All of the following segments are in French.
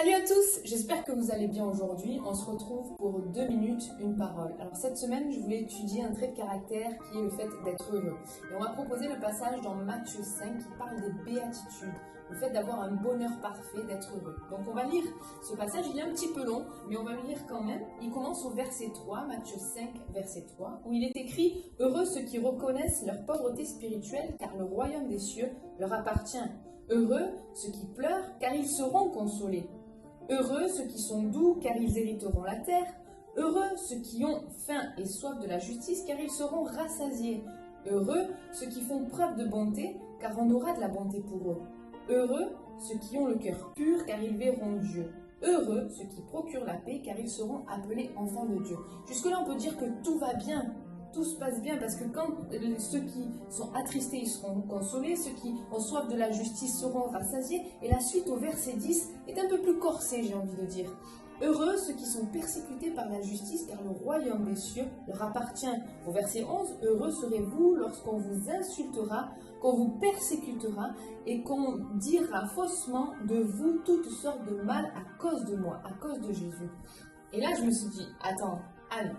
Salut à tous, j'espère que vous allez bien aujourd'hui. On se retrouve pour 2 minutes, une parole. Alors cette semaine, je voulais étudier un trait de caractère qui est le fait d'être heureux. Et on va proposer le passage dans Matthieu 5 qui parle des béatitudes, le fait d'avoir un bonheur parfait, d'être heureux. Donc on va lire ce passage, il est un petit peu long, mais on va le lire quand même. Il commence au verset 3, Matthieu 5, verset 3, où il est écrit « Heureux ceux qui reconnaissent leur pauvreté spirituelle, car le royaume des cieux leur appartient. Heureux ceux qui pleurent, car ils seront consolés. Heureux ceux qui sont doux, car ils hériteront la terre. Heureux ceux qui ont faim et soif de la justice, car ils seront rassasiés. Heureux ceux qui font preuve de bonté, car on aura de la bonté pour eux. Heureux ceux qui ont le cœur pur, car ils verront Dieu. Heureux ceux qui procurent la paix, car ils seront appelés enfants de Dieu. » Jusque-là, on peut dire que tout va bien. Tout se passe bien parce que quand ceux qui sont attristés, ils seront consolés, ceux qui ont soif de la justice seront rassasiés. Et la suite au verset 10 est un peu plus corsée, j'ai envie de dire. Heureux ceux qui sont persécutés par la justice, car le royaume des cieux leur appartient. Au verset 11, heureux serez-vous lorsqu'on vous insultera, qu'on vous persécutera et qu'on dira faussement de vous toutes sortes de mal à cause de moi, à cause de Jésus. Et là, je me suis dit, attends, Anne,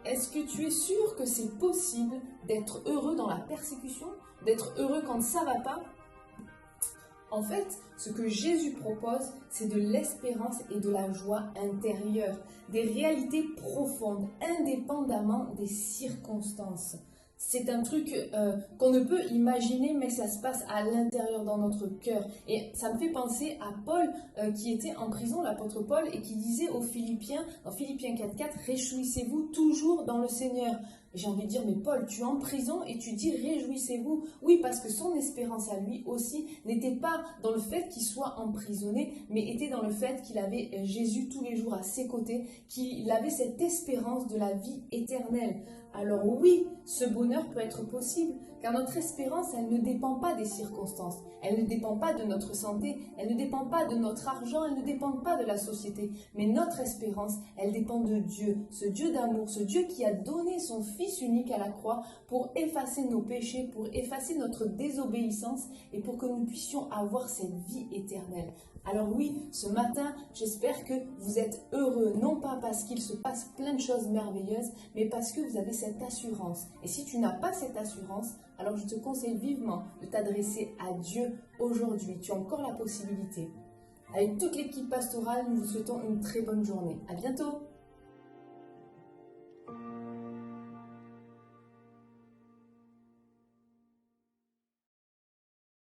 est-ce que tu es sûr que c'est possible d'être heureux dans la persécution, d'être heureux quand ça va pas? En fait, ce que Jésus propose, c'est de l'espérance et de la joie intérieure, des réalités profondes, indépendamment des circonstances. C'est un truc qu'on ne peut imaginer, mais ça se passe à l'intérieur dans notre cœur. Et ça me fait penser à Paul qui était en prison, l'apôtre Paul, et qui disait aux Philippiens, dans Philippiens 4.4, « Réjouissez-vous toujours dans le Seigneur ». J'ai envie de dire, mais Paul, tu es en prison et tu dis réjouissez-vous. Oui, parce que son espérance à lui aussi n'était pas dans le fait qu'il soit emprisonné, mais était dans le fait qu'il avait Jésus tous les jours à ses côtés, qu'il avait cette espérance de la vie éternelle. Alors oui, ce bonheur peut être possible, car notre espérance, elle ne dépend pas des circonstances, elle ne dépend pas de notre santé, elle ne dépend pas de notre argent, elle ne dépend pas de la société, mais notre espérance, elle dépend de Dieu, ce Dieu d'amour, ce Dieu qui a donné son Fils unique à la croix pour effacer nos péchés, pour effacer notre désobéissance et pour que nous puissions avoir cette vie éternelle. Alors oui, ce matin, j'espère que vous êtes heureux, non pas parce qu'il se passe plein de choses merveilleuses, mais parce que vous avez cette assurance. Et si tu n'as pas cette assurance, alors je te conseille vivement de t'adresser à Dieu aujourd'hui. Tu as encore la possibilité. Avec toute l'équipe pastorale, nous vous souhaitons une très bonne journée. À bientôt!